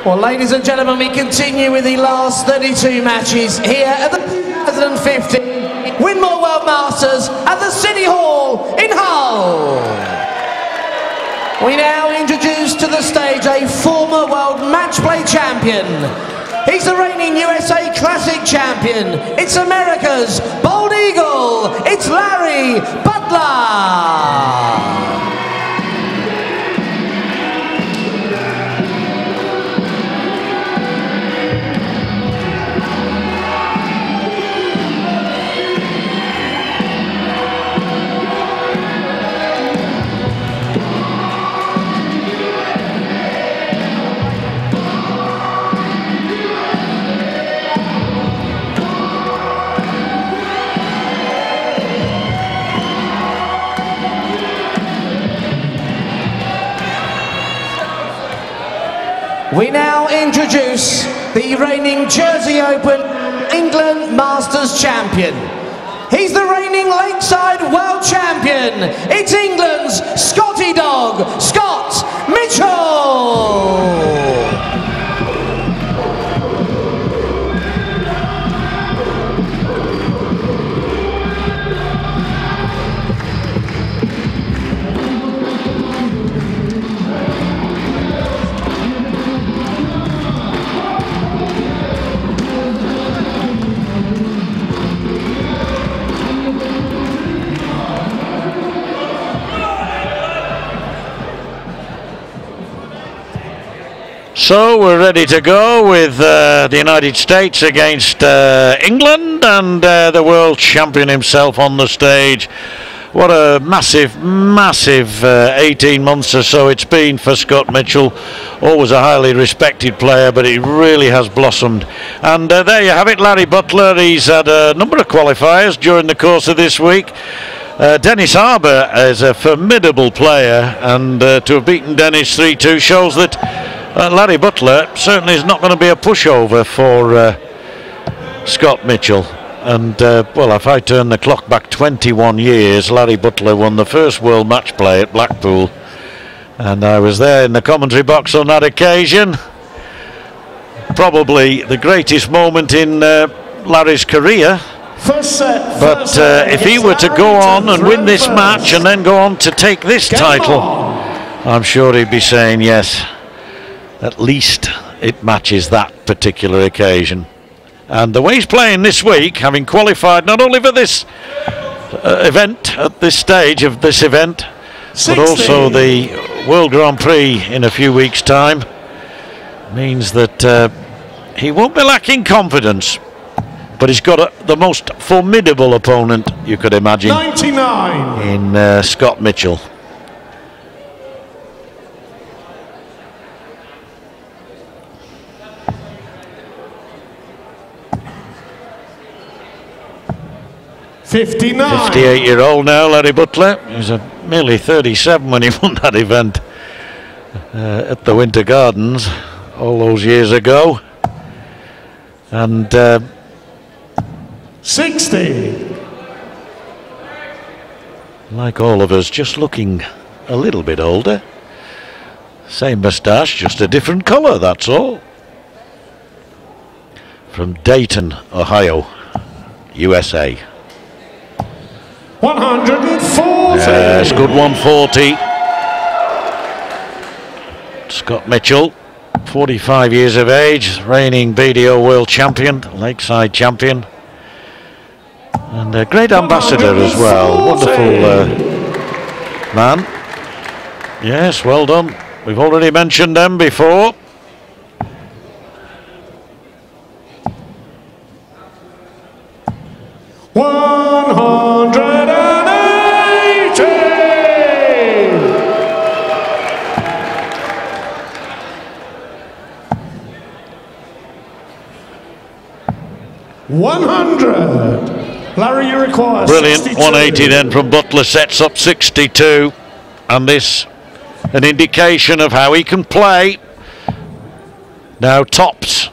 Well, ladies and gentlemen, we continue with the last 32 matches here at the 2015 Winmau World Masters at the City Hall in Hull. We now introduce to the stage a former world match play champion. He's the reigning USA Classic champion. It's America's Bald Eagle. It's Larry Butler. We now introduce the reigning Jersey Open England Masters champion. He's the reigning Lakeside World Champion. It's England's Scotty Dog, Scott Mitchell. So we're ready to go with the United States against England, and the world champion himself on the stage. What a massive, massive 18 months or so it's been for Scott Mitchell. Always a highly respected player, but he really has blossomed. And there you have it, Larry Butler. He's had a number of qualifiers during the course of this week. Dennis Harbour is a formidable player, and to have beaten Dennis 3-2 shows that Larry Butler certainly is not going to be a pushover for Scott Mitchell. And well, if I turn the clock back 21 years, Larry Butler won the first World Match Play at Blackpool, and I was there in the commentary box on that occasion. Probably the greatest moment in Larry's career. But if he were to go on and win this match and then go on to take this title, I'm sure he'd be saying yes. At least it matches that particular occasion. And the way he's playing this week, having qualified not only for this event at this stage of this event, 60. But also the World Grand Prix in a few weeks' time, means that he won't be lacking confidence. But he's got the most formidable opponent you could imagine 99. In Scott Mitchell. '59. 58-year-old now, Larry Butler. He was merely 37 when he won that event at the Winter Gardens all those years ago. And 60. Like all of us, just looking a little bit older. Same moustache, just a different colour, that's all. From Dayton, Ohio, USA. 140. Yes, good 140. Scott Mitchell, 45 years of age, reigning BDO World Champion, Lakeside Champion, and a great ambassador as well. Wonderful man. Yes, well done. We've already mentioned them before. Larry, you require brilliant 62. 180 then from Butler, sets up 62, and this an indication of how he can play. Now tops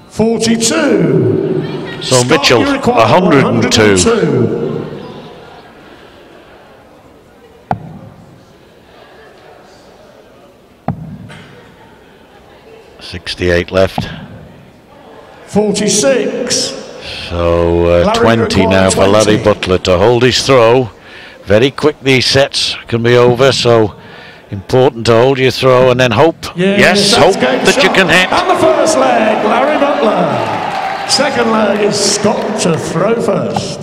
42. So Scott, Mitchell 102. 68 left. 46. So 20 now for Larry Butler to hold his throw. Very quick, these sets can be over, so important to hold your throw and then hope. Yes, hope that you can hit. And the first leg, Larry Butler. Second leg is Scott to throw first.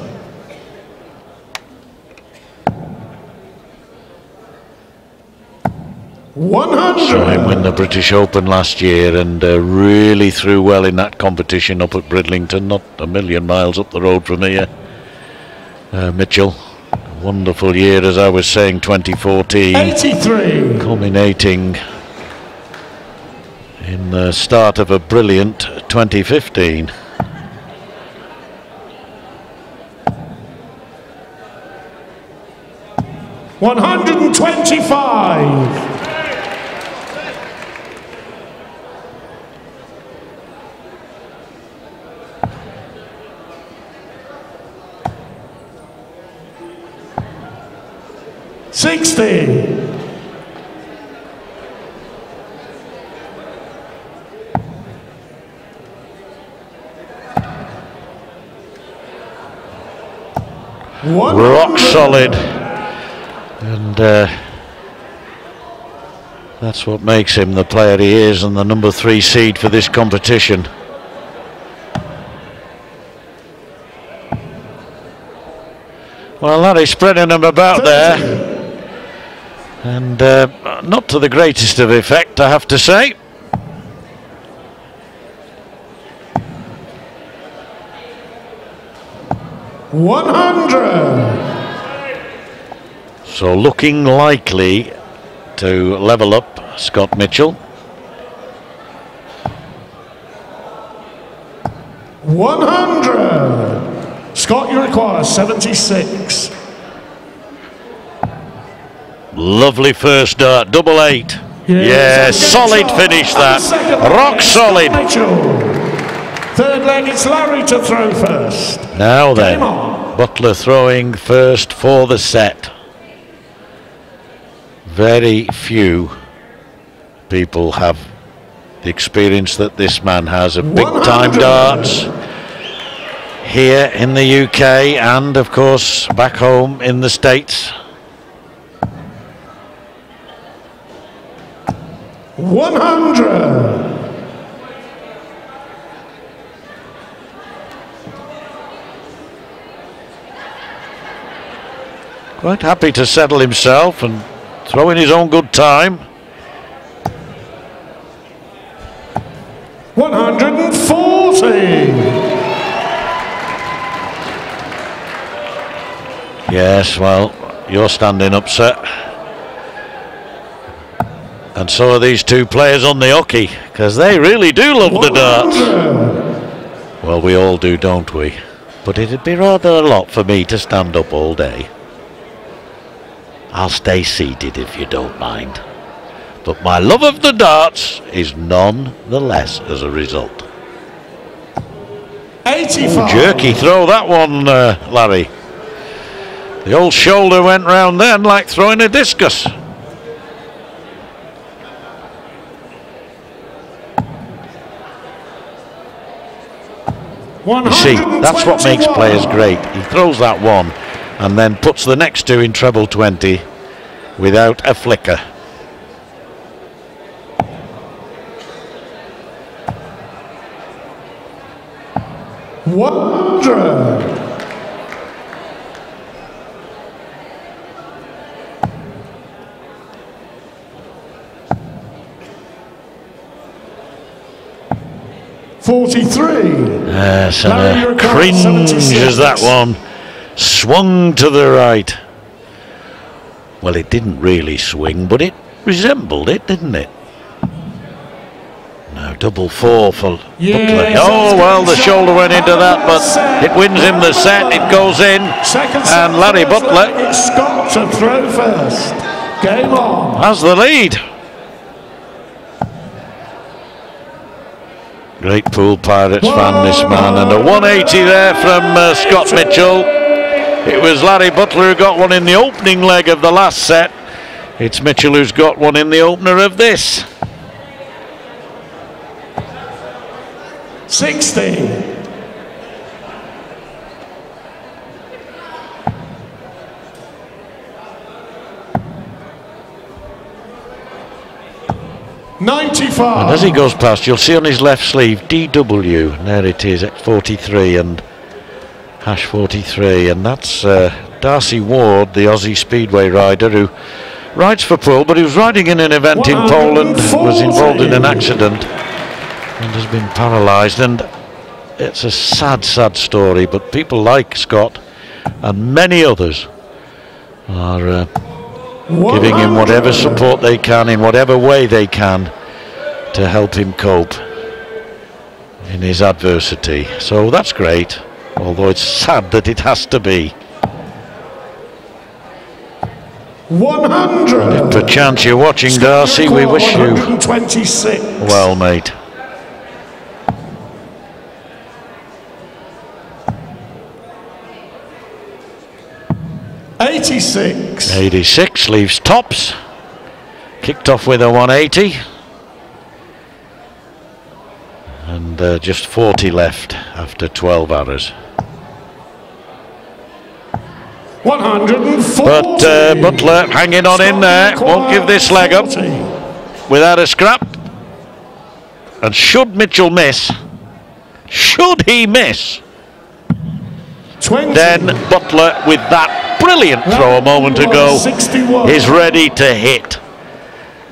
Saw him win the British Open last year and really threw well in that competition up at Bridlington, not a million miles up the road from here. Mitchell, wonderful year, as I was saying, 2014. 83. Culminating in the start of a brilliant 2015. $125. 60. Rock solid, and that's what makes him the player he is and the number 3 seed for this competition. Well, Larry's spreading them about there, and not to the greatest of effect, I have to say. $100. So looking likely to level up Scott Mitchell. 100. Scott, you require 76. Lovely first dart, double 8. Yeah, solid finish that. Rock solid. Third leg, it's Larry to throw first. Now then, Butler throwing first for the set. Very few people have the experience that this man has of big time darts here in the UK and of course back home in the States. 100. Quite happy to settle himself and throw in his own good time. 140. Yes, well, you're standing up, sir. And so are these two players on the hockey, because they really do love the darts. Well, we all do, don't we? But it'd be rather a lot for me to stand up all day. I'll stay seated if you don't mind. But my love of the darts is none the less as a result. 85. Jerky throw that one, Larry. The old shoulder went round then like throwing a discus. You see, that's what makes players great. He throws that one and then puts the next two in treble 20 without a flicker. $100. $43. Yes, and a cringe as that one. Swung to the right. Well, it didn't really swing, but it resembled it, didn't it? Now, double 4 for Butler. Oh, well, the shoulder went into that, but it wins him the set. It goes in. And Larry Butler It's Scott to throw first. Game on. has the lead. Great Pool Pirates fan, this man. And a 180 there from Scott Mitchell. It was Larry Butler who got one in the opening leg of the last set. It's Mitchell who's got one in the opener of this. 60. 95. And as he goes past, you'll see on his left sleeve DW, and there it is, X43 and hash 43, and that's Darcy Ward, the Aussie Speedway rider who rides for Poole, but he was riding in an event in Poland, was involved in an accident and has been paralysed, and it's a sad, sad story, but people like Scott and many others are giving him whatever support they can in whatever way they can to help him cope in his adversity. So that's great, although it's sad that it has to be. 100. And if perchance you're watching, Darcy, we wish you well, mate. '86. 86 leaves tops. Kicked off with a 180. And just 40 left after 12 hours. 140. But Butler hanging on in there, won't give this leg up without a scrap. And should Mitchell miss, should he miss, 20. then Butler, with that brilliant throw a moment ago, 61. is ready to hit.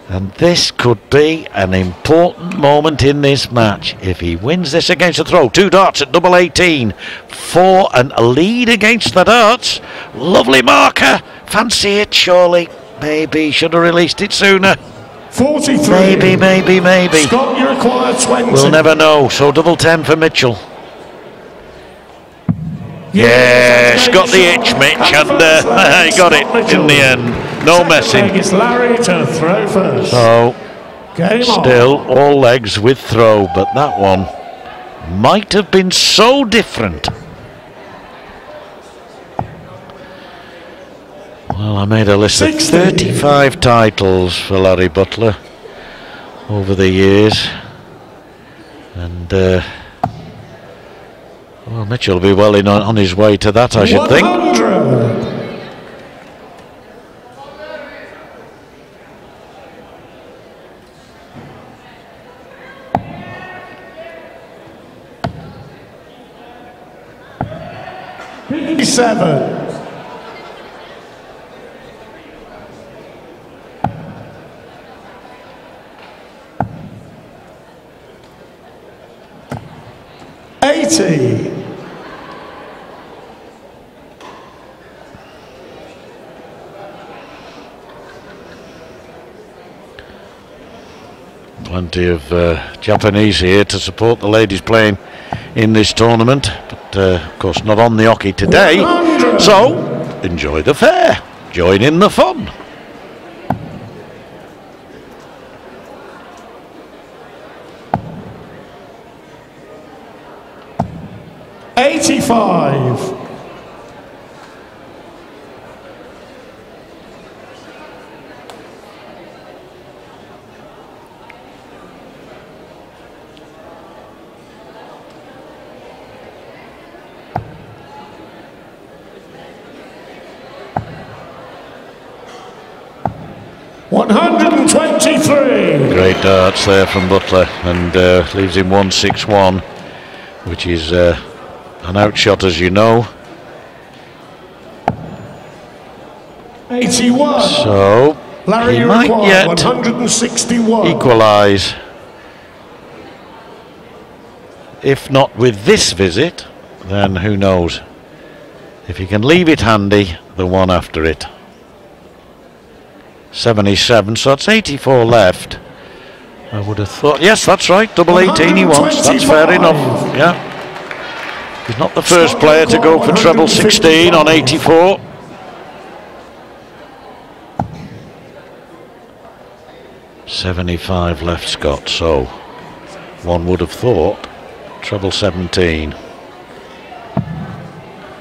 And this could be an important moment in this match. If he wins this against the throw, 2 darts at double 18, 4 and a lead against the darts. Lovely marker. Fancy it, surely. Maybe should have released it sooner. 43. Maybe. Scott, you require 20. We'll never know. So double 10 for Mitchell. Yes, got the itch, Mitch, and he got it in the end. No messing. It's Larry to throw first. So, Game still on. all legs with throw, but that one might have been so different. Well, I made a list of 35 titles for Larry Butler over the years, and well, Mitchell will be well on his way to that, I should think. 100. '57. 80. Plenty of Japanese here to support the ladies playing in this tournament, but of course not on the hockey today. 100. So enjoy the fair, join in the fun. '85. 123. Great darts there from Butler, and leaves him 161, which is an outshot, as you know. 81. So Larry, he you might require yet 161. equalise. If not with this visit, then who knows? If he can leave it handy, the one after it. 77, so it's 84 left. I would have thought, yes, that's right, double 18 he wants, that's fair enough, yeah. He's not the first player to go for treble 16 on 84. $75 left, Scott, so one would have thought treble 17.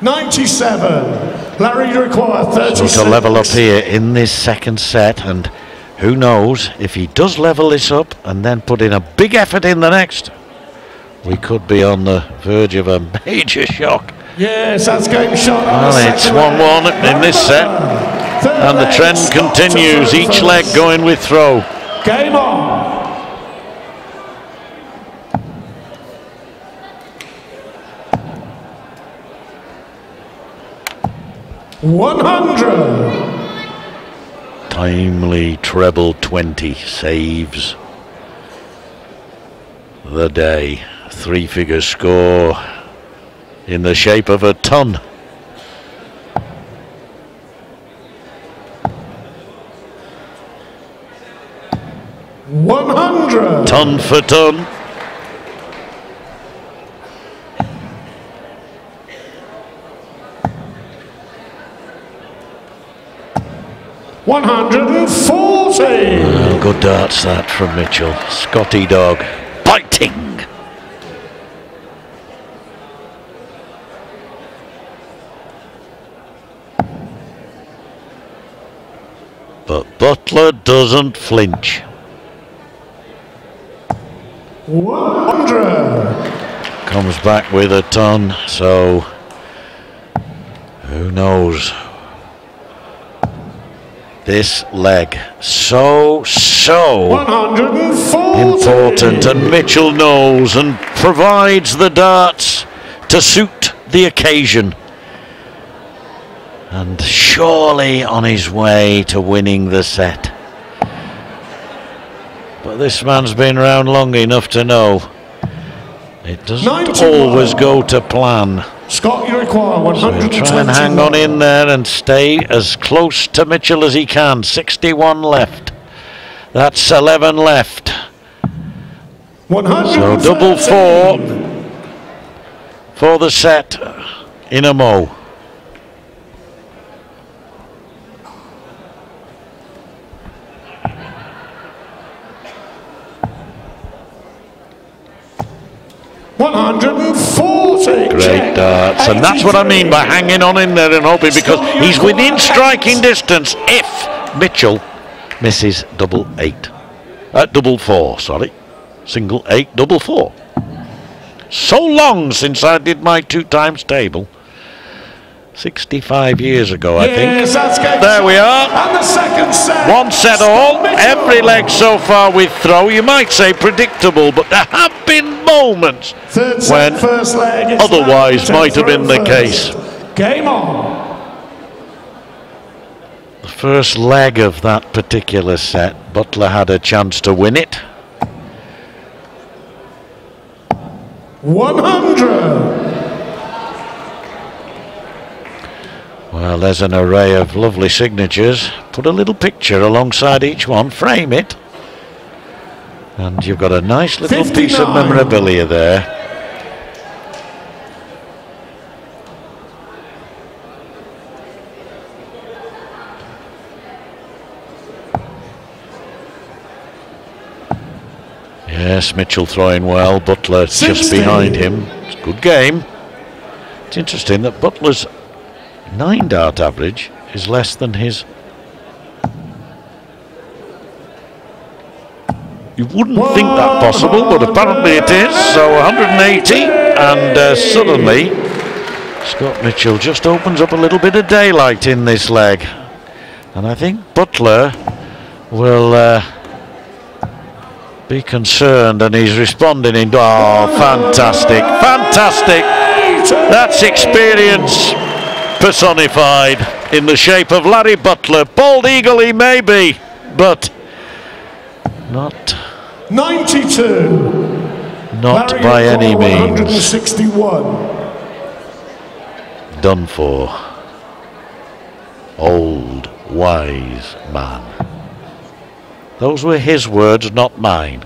97. Larry, you require 36. So to level up here in this second set, and who knows if he does level this up and then put in a big effort in the next, We could be on the verge of a major shock. Yes, that's game shot. Well, it's 1-1 in this set, and the trend continues. Each leg going with throw. Game on. $100. Timely treble 20 saves the day. Three-figure score in the shape of a ton. $100. Ton for ton. $140. Well, good darts that from Mitchell. Scotty dog biting. But Butler doesn't flinch. 100. Comes back with a ton, so who knows? This leg so 140. important, and Mitchell knows and provides the darts to suit the occasion, and surely on his way to winning the set. But this man's been around long enough to know it doesn't 91. always go to plan. Scott, you require So he'll 120. try and hang on in there and stay as close to Mitchell as he can. 61 left. That's 11 left. 100. So double four for the set in a mo. $140. Great darts, and that's what I mean by hanging on in there and hoping, because he's within striking distance if Mitchell misses double four, sorry. Single 8, double 4. So long since I did my 2 times table. 65 years ago, I think. There we are. And the second set. One set all. Every leg so far with throw. You might say predictable, but there have been moments when first leg, otherwise might have been the case. Game on. The first leg of that particular set, Butler had a chance to win it. 100. Well, there's an array of lovely signatures. Put a little picture alongside each one, frame it, and you've got a nice little 59. piece of memorabilia there. Yes, Mitchell throwing well, Butler 60. just behind him. It's a good game. It's interesting that Butler's 9 dart average is less than his. You wouldn't think that possible, but apparently it is. So 180, and suddenly Scott Mitchell just opens up a little bit of daylight in this leg, and I think Butler will be concerned, and he's responding in. Oh, fantastic, fantastic! That's experience personified in the shape of Larry Butler. Bald eagle he may be, but not 92. Not Larry by any means 161. done for. Old wise man. Those were his words, not mine.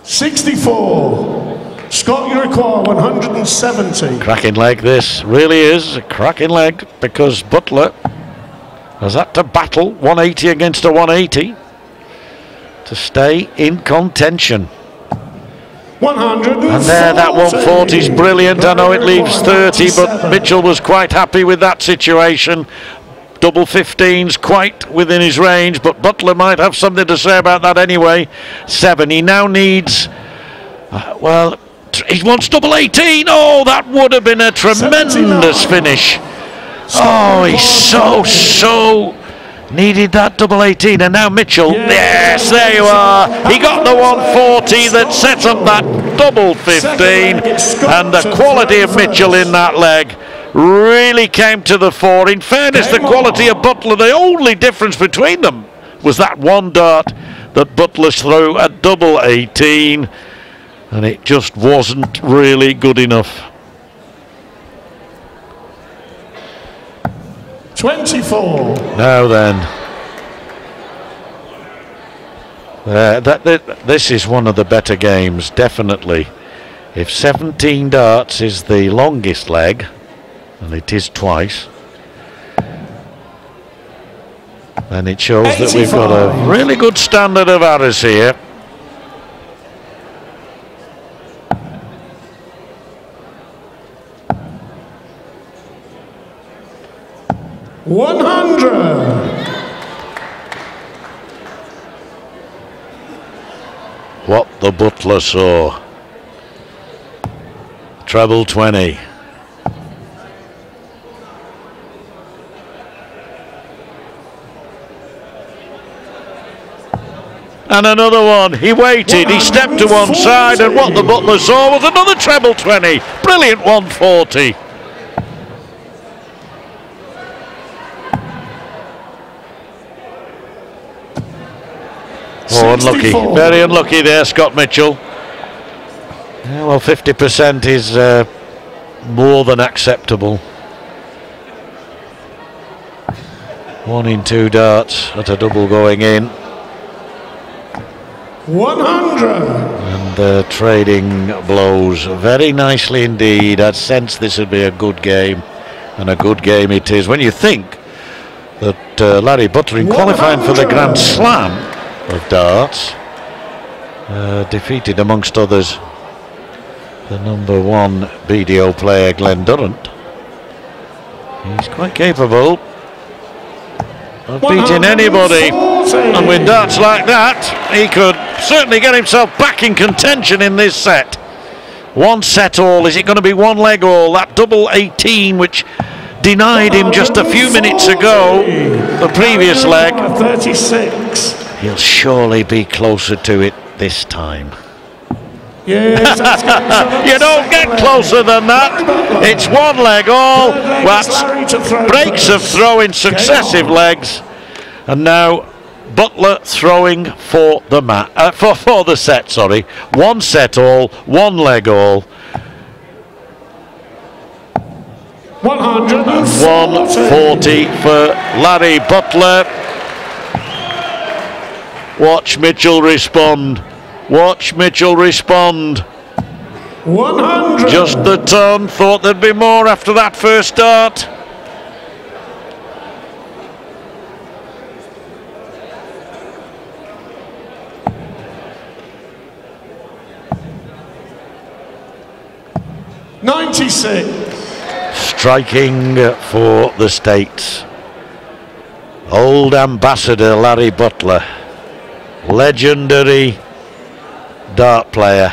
64. Scott, you require 170. Cracking leg this, really is a cracking leg, because Butler has had to battle 180 against a 180 to stay in contention. 140. And there, that 140 is brilliant. I know it leaves 30, but Mitchell was quite happy with that situation. Double 15's quite within his range, but Butler might have something to say about that anyway. 7. He now needs Well, he wants double 18. Oh, that would have been a tremendous finish. Oh, he so needed that double 18. And now Mitchell. Yes, there you are. He got the 140 that sets up that double 15. And the quality of Mitchell in that leg really came to the fore. In fairness, the quality of Butler, the only difference between them was that one dart that Butler threw at double 18. And it just wasn't really good enough. 24. Now then, this is one of the better games, definitely. If 17 darts is the longest leg, and it is twice, then it shows 85. That we've got a really good standard of arrows here. What the Butler saw. Treble 20. And another one. He waited, he stepped to one side, and what the Butler saw was another treble 20. Brilliant 140. Oh, unlucky. Very unlucky there, Scott Mitchell. Yeah, well, 50% is more than acceptable. 1 in 2 darts at a double going in. 100. And trading blows very nicely indeed. I'd sensed this would be a good game, and a good game it is. When you think that Larry Butler, in qualifying for the Grand Slam of darts, defeated amongst others the #1 BDO player Glenn Durrant. He's quite capable of beating anybody, and with darts like that he could certainly get himself back in contention in this set. 1 set all. Is it going to be 1 leg all? That double 18 which denied him just a few minutes ago, the previous leg. 36. He'll surely be closer to it this time. Yes, you don't get closer than that. It's 1 leg all. That's breaks of throwing successive legs, and now Butler throwing for the for the set. Sorry, 1 set all, 1 leg all. 140 for Larry Butler. Watch Mitchell respond. Watch Mitchell respond. 100. Just the ton. Thought there'd be more after that first dart. $96. Striking for the States. Old ambassador Larry Butler. Legendary dart player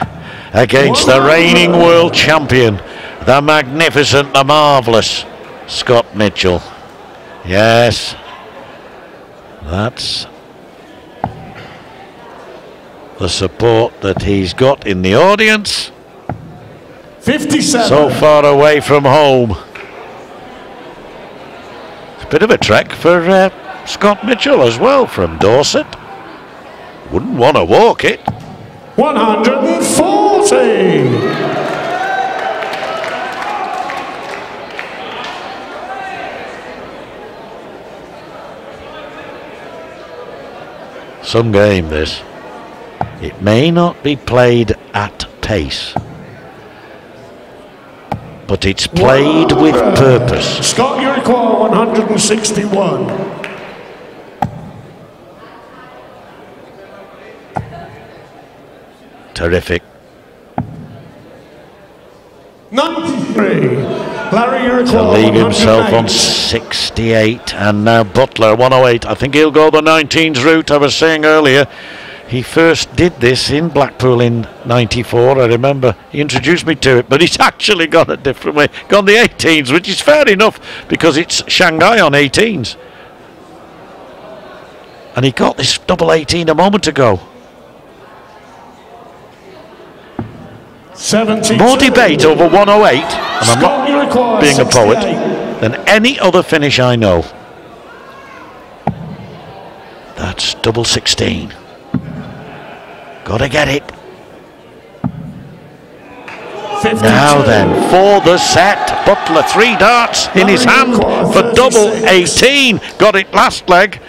against the reigning world champion, the magnificent, the marvellous Scott Mitchell. Yes, that's the support that he's got in the audience. 57. So far away from home. It's a bit of a trek for Scott Mitchell as well, from Dorset. Wouldn't want to walk it. 140. Some game this. It may not be played at pace, but it's played with purpose. Scott, you require 161. Terrific. 93. Larry, you To require leave himself 108. on 68, and now Butler 108. I think he'll go the 19s route. I was saying earlier, He first did this in Blackpool in '94. I remember he introduced me to it, but he's actually gone a different way. Gone the 18s, which is fair enough because it's Shanghai on 18s. And he got this double 18 a moment ago. 72. More debate over 108, and I'm not being a poet, than any other finish I know. That's double 16. Gotta get it. 52. Now then, for the set. Butler, 3 darts in his hand for double 18. Got it last leg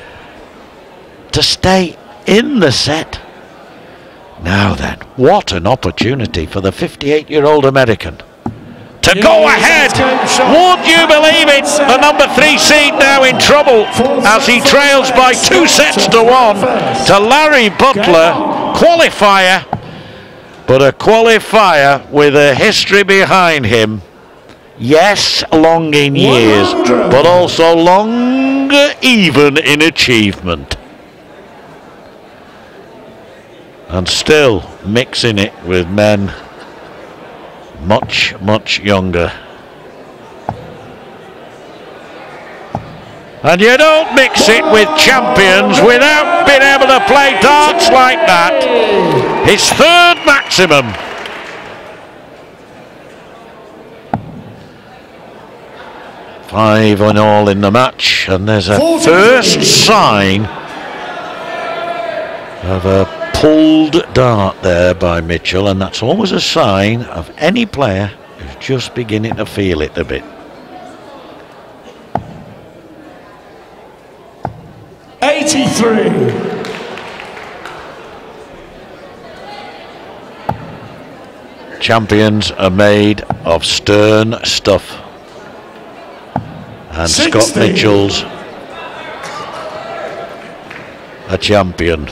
to stay in the set. Now then, what an opportunity for the 58-year-old American to go ahead. Would you believe it? The number 3 seed now in trouble as he trails by 2 sets to 1 to Larry Butler. Qualifier, but a qualifier with a history behind him. Yes, long in years, but also longer even in achievement. And still mixing it with men much, much younger. And you don't mix it with champions without being able to play darts like that. His 3rd maximum. Five in all in the match, and there's a first sign of a pulled dart there by Mitchell, and that's always a sign of any player who's just beginning to feel it a bit. 83. Champions are made of stern stuff, and 60. Scott Mitchell's a champion.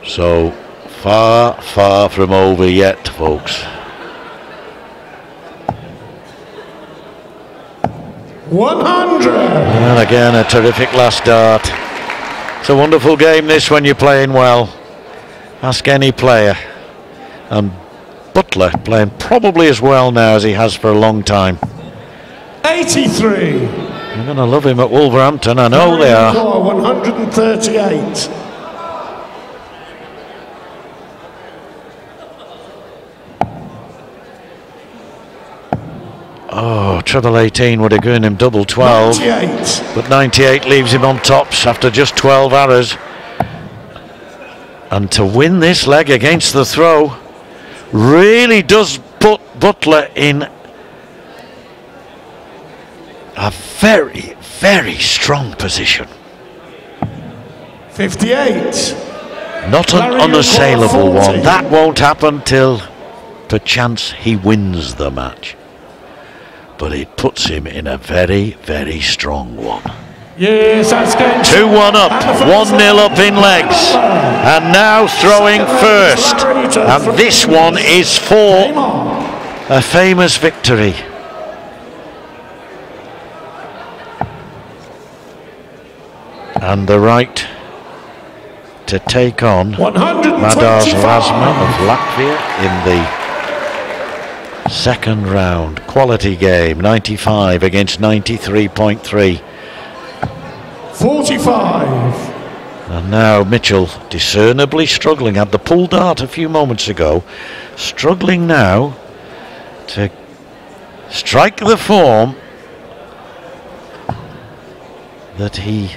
So far, far from over yet, folks. 100. And again, a terrific last dart. It's a wonderful game, this, when you're playing well. Ask any player. And Butler playing probably as well now as he has for a long time. 83. You're going to love him at Wolverhampton, I know they are. 138. Oh, treble 18 would have given him double 12. 98. But 98 leaves him on tops after just 12 arrows. And to win this leg against the throw really does put Butler in a very, very strong position. 58. Not an unassailable one. That won't happen till perchance he wins the match. But it puts him in a very, very strong one. Yes, that's game. 2-1 up, 1-0 up in legs. And now throwing first. And this one is for a famous victory. And the right to take on Madars Razma of Latvia in the second round. Quality game, 95 against 93.3. 45. And now Mitchell discernibly struggling. Had the pull dart a few moments ago. Struggling now to strike the form that he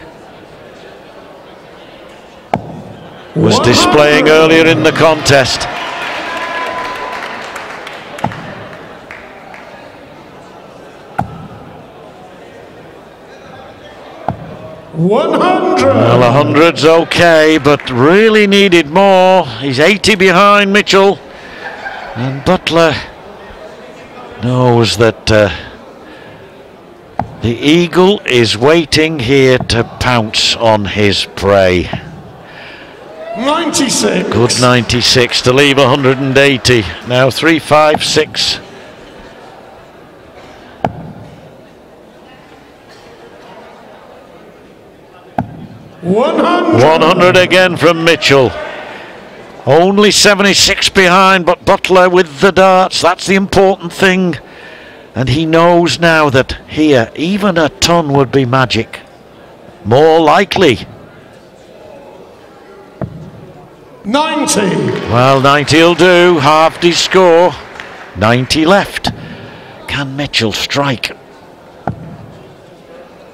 was displaying earlier in the contest. $100. Well, 100's okay, but really needed more. He's 80 behind Mitchell, and Butler knows that the eagle is waiting here to pounce on his prey. 96. Good 96 to leave 180. Now 356. 100. 100 again from Mitchell. Only 76 behind, but Butler with the darts. That's the important thing. And he knows now that here, even a ton would be magic. More likely. 90. Well, 90 will do. Halved his score. 90 left. Can Mitchell strike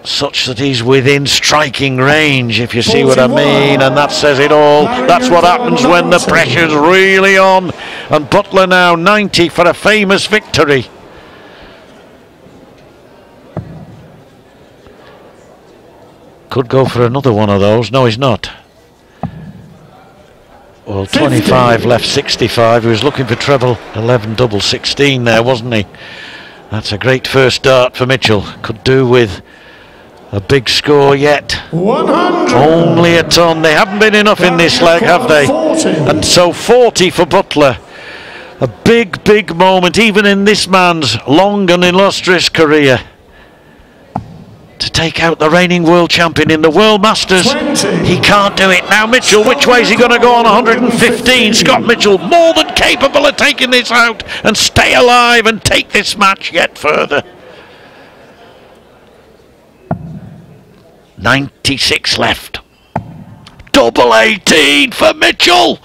such that he's within striking range, if you see what I mean? And that says it all. That's what happens when the pressure's really on. And Butler now 90 for a famous victory. Could go for another one of those. No, he's not. Well, 25 left 65. He was looking for treble 11 double 16 there, wasn't he? That's a great first start for Mitchell. Could do with a big score yet. 100. Only a ton. They haven't been enough in this leg, have they? 40. And so 40 for Butler. A big, big moment, even in this man's long and illustrious career. To take out the reigning world champion in the World Masters. 20. He can't do it. Now Mitchell, which way is he going to go on 115? Scott Mitchell more than capable of taking this out and stay alive and take this match yet further. 96 left. Double 18 for Mitchell.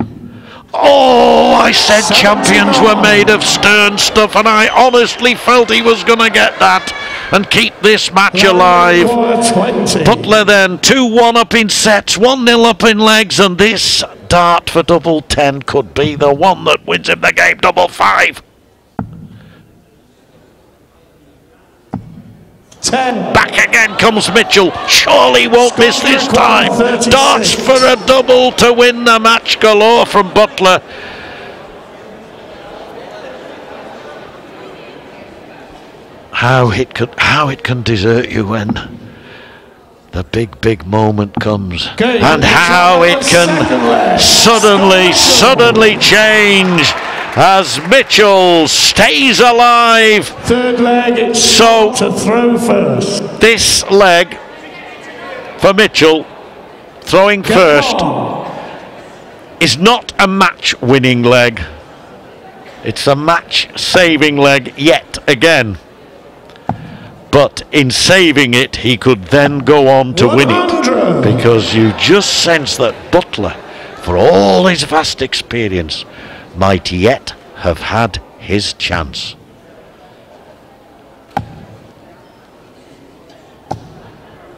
Oh, I said champions were made of stern stuff, and I honestly felt he was going to get that and keep this match alive. 20. Butler then 2-1 up in sets, 1-0 up in legs, and this dart for double 10 could be the one that wins him the game. Double 5. 10. Back again comes Mitchell. Surely won't miss this time. 36. Darts for a double to win the match galore from Butler. How it can desert you when the big moment comes, and how it can suddenly change as Mitchell stays alive. Third leg, it's so to throw first. This leg for Mitchell, throwing first, is not a match-winning leg. It's a match-saving leg yet again. But in saving it, he could then go on to win it. Because you just sense that Butler, for all his vast experience, might yet have had his chance.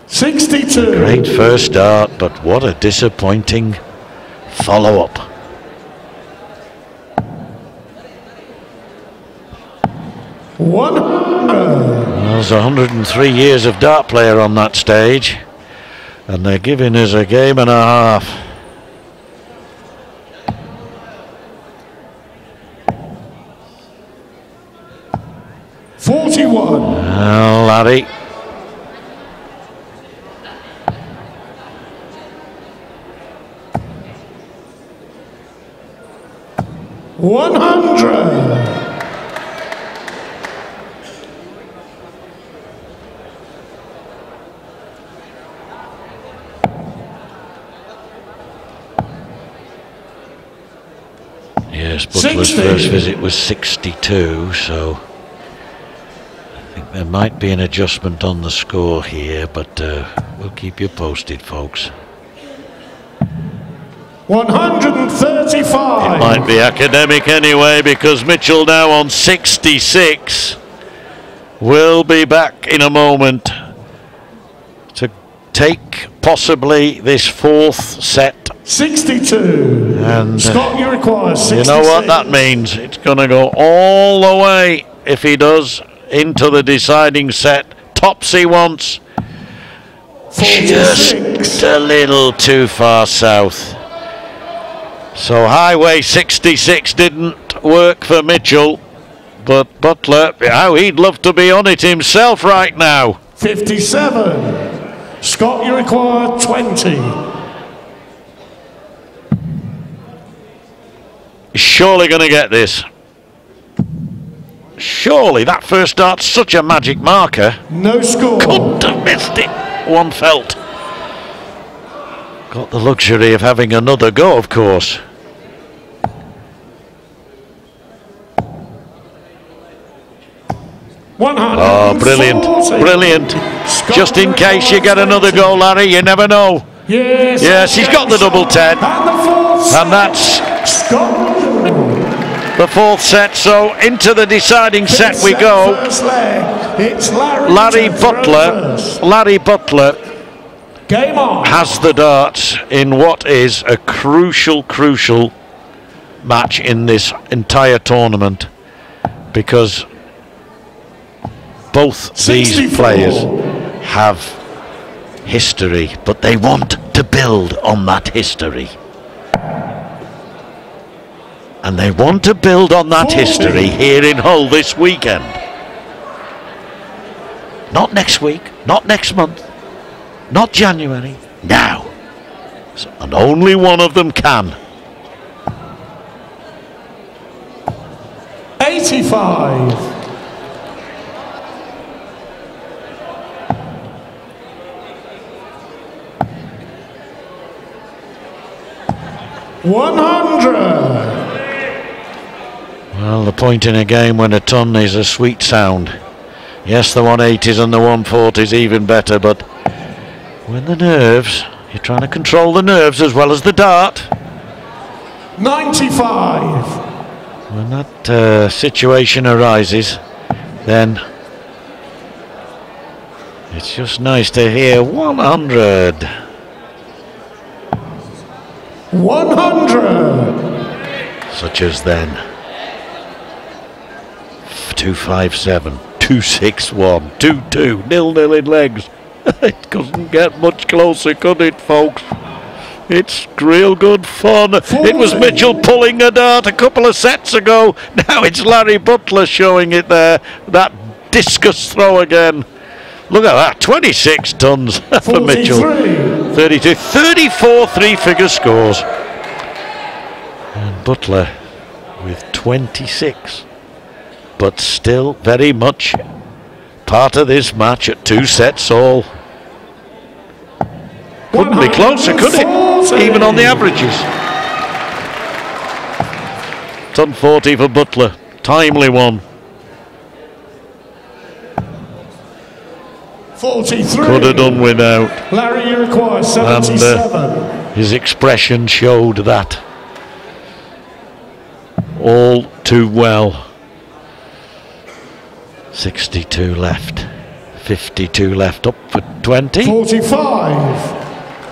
$62. Great first start, but what a disappointing follow-up. There's 103 years of dart player on that stage, and they're giving us a game and a half. $41. Well, Larry. $100. Yes, Butler's 60. first visit was 62, so I think there might be an adjustment on the score here, but we'll keep you posted, folks. 135. It might be academic anyway, because Mitchell now on 66. We'll be back in a moment to take possibly this fourth set. 62. And Scott, you require 66. you know what that means? It's going to go all the way, if he does, into the deciding set. Tops he wants. 46. Just a little too far south. So highway 66 didn't work for Mitchell, but Butler, how he'd love to be on it himself right now. 57. Scott, you require 20. He's surely going to get this. Surely that first start's such a magic marker. No score. Couldn't have missed it. One felt. got the luxury of having another go, of course. Oh, brilliant, brilliant. Just in case you get another goal, Larry, you never know. Yes, he's got the double 10. And that's the fourth set, so into the deciding set we go. Larry Butler has the darts in what is a crucial match in this entire tournament, because both these players have history, but they want to build on that history. And they want to build on that history here in Hull this weekend. Not next week, not next month, not January, now. So, and only one of them can. 85. Well, the point in a game when a ton is a sweet sound. Yes, the 180s and the 140s even better, but when the nerves, you're trying to control the nerves as well as the dart. 95. When that situation arises, then it's just nice to hear 100. 100. Such as then. 257, 261, 2-2, 0-0 in legs. It couldn't get much closer, could it, folks? It's real good fun. It was Mitchell pulling a dart a couple of sets ago. Now it's Larry Butler showing it there. That discus throw again. Look at that, 26 tons for Mitchell. 32, 34 three-figure scores. And Butler with 26. But still very much part of this match at 2 sets all. Couldn't be closer, could it? Even on the averages. Ton 40 for Butler. Timely one. 43. Could have done without. Larry, you require 77. And his expression showed that all too well. 62 left. 52 left, up for 20. 45.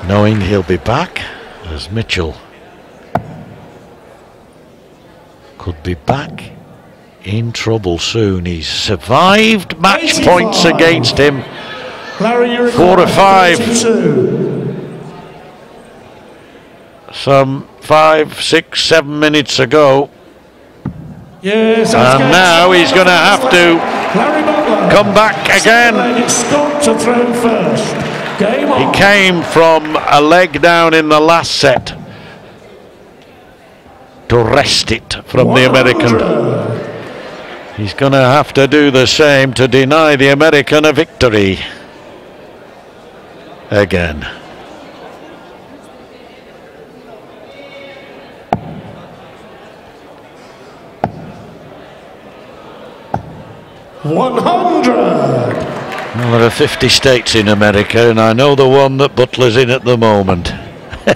Knowing he'll be back, as Mitchell could be back in trouble soon. He's survived match 85. points against him. Larry, you 4 to 5. 32. Some 5, 6, 7 minutes ago. Yes, And now he's going to have to come back again. To throw first. Game on. He came from a leg down in the last set to wrest it from 100. the American. He's going to have to do the same to deny the American a victory again. Well, there are 50 states in America, and I know the one that Butler's in at the moment.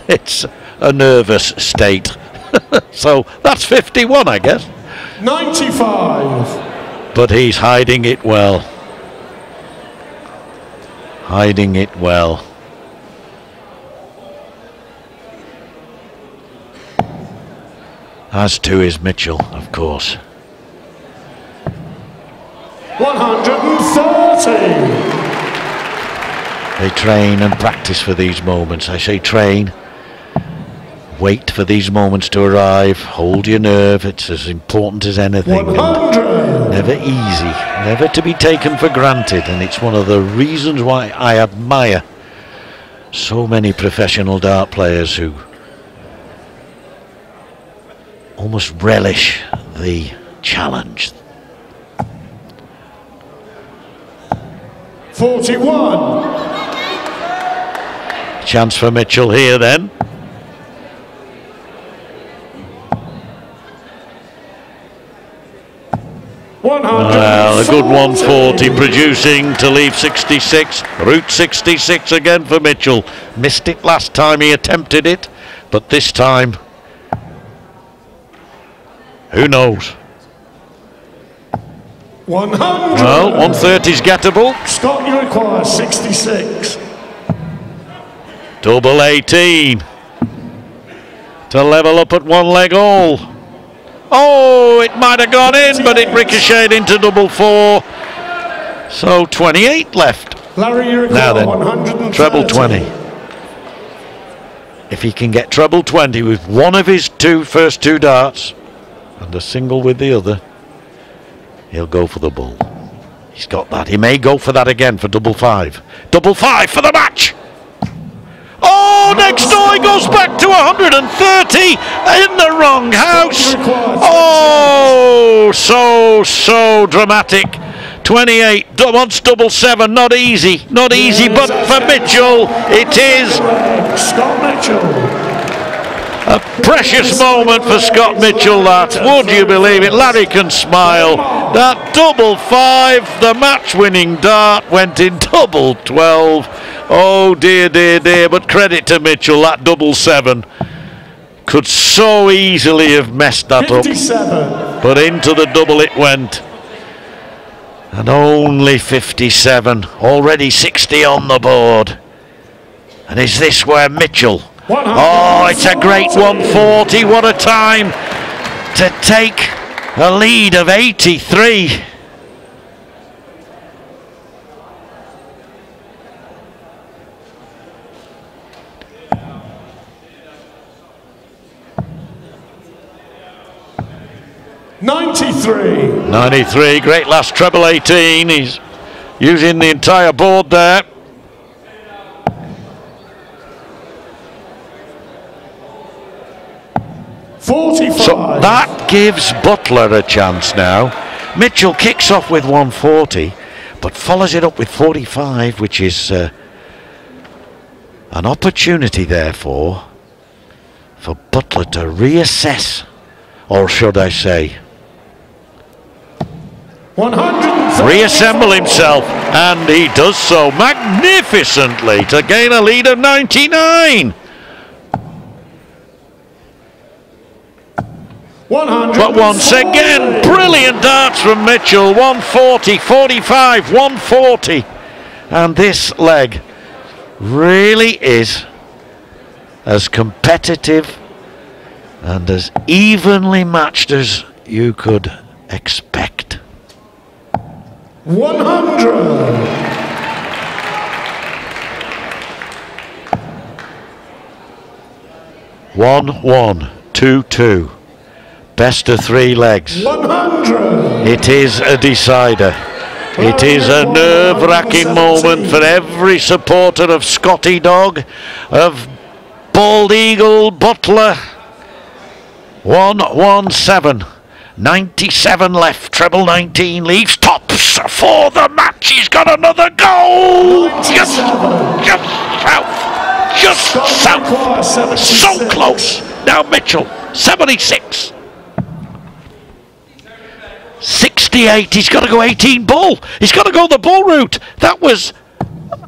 It's a nervous state. So that's 51, I guess. 95. But he's hiding it well. Hiding it well. As too is Mitchell, of course. 130. They train and practice for these moments. I say train. Wait for these moments to arrive. Hold your nerve. It's as important as anything. 100. Never easy. Never to be taken for granted. And it's one of the reasons why I admire so many professional dart players who almost relish the challenge. 41. Chance for Mitchell here then. Well, a good 140 producing to leave 66. Route 66 again for Mitchell. Missed it last time he attempted it, but this time, who knows? 100. Well, 130's gettable. Scott, you require 66. Double 18 to level up at one leg all. Oh, it might have gone in, but it ricocheted into double 4. So 28 left. Larry, you require now then, 130. treble 20. If he can get treble 20 with one of his first two darts and a single with the other, he'll go for the bull. He's got that. He may go for that again for double 5. Double 5 for the match. Oh, next door he goes back to 130 in the wrong house. Oh, so dramatic. 28 wants double 7. Not easy, but for Mitchell it is Scott Mitchell. a precious moment for Scott Mitchell, that. Would you believe it? Larry can smile. That double 5, the match-winning dart, went in double 12. Oh dear, but credit to Mitchell, that double 7 could so easily have messed that 57. up. But into the double it went. And only 57, already 60 on the board. And is this where Mitchell... Oh, it's a great 140. What a time to take a lead of 83. $93. Great last treble 18. He's using the entire board there. $45. So that gives Butler a chance now. Mitchell kicks off with 140, but follows it up with 45, which is an opportunity, therefore, for Butler to reassess, or should I say, reassemble himself, and he does so magnificently to gain a lead of 99. But once again, brilliant darts from Mitchell. 140, 45, 140. And this leg really is as competitive and as evenly matched as you could expect. 100. One, 2-2. Best of 3 legs. 100. It is a decider. It is a nerve-wracking moment for every supporter of Scotty Dog, of Bald Eagle, Butler. 117. 97 left. Treble 19 leaves tops for the match. He's got another goal. Just south. So close. Now Mitchell. 76. 68, he's got to go 18 bull. He's got to go the bull route. That was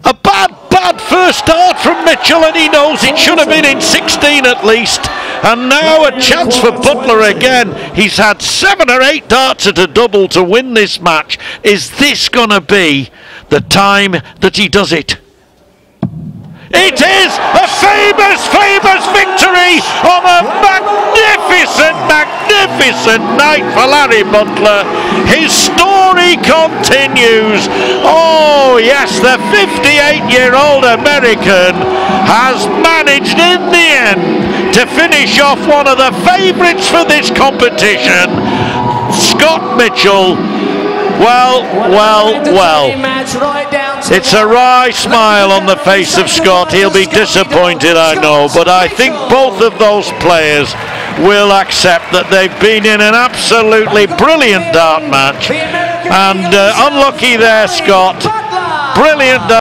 a bad first start from Mitchell, and he knows it should have been in 16 at least. And now a chance for Butler again. He's had 7 or 8 darts at a double to win this match. Is this going to be the time that he does it? It is a famous victory on a magnificent night for Larry Butler. His story continues. Oh yes, the 58-year-old American has managed in the end to finish off one of the favourites for this competition, Scott Mitchell. Well. It's a wry smile on the face of Scott. He'll be disappointed, I know, but I think both of those players will accept that they've been in an absolutely brilliant dart match. And unlucky there, Scott. Brilliant dart.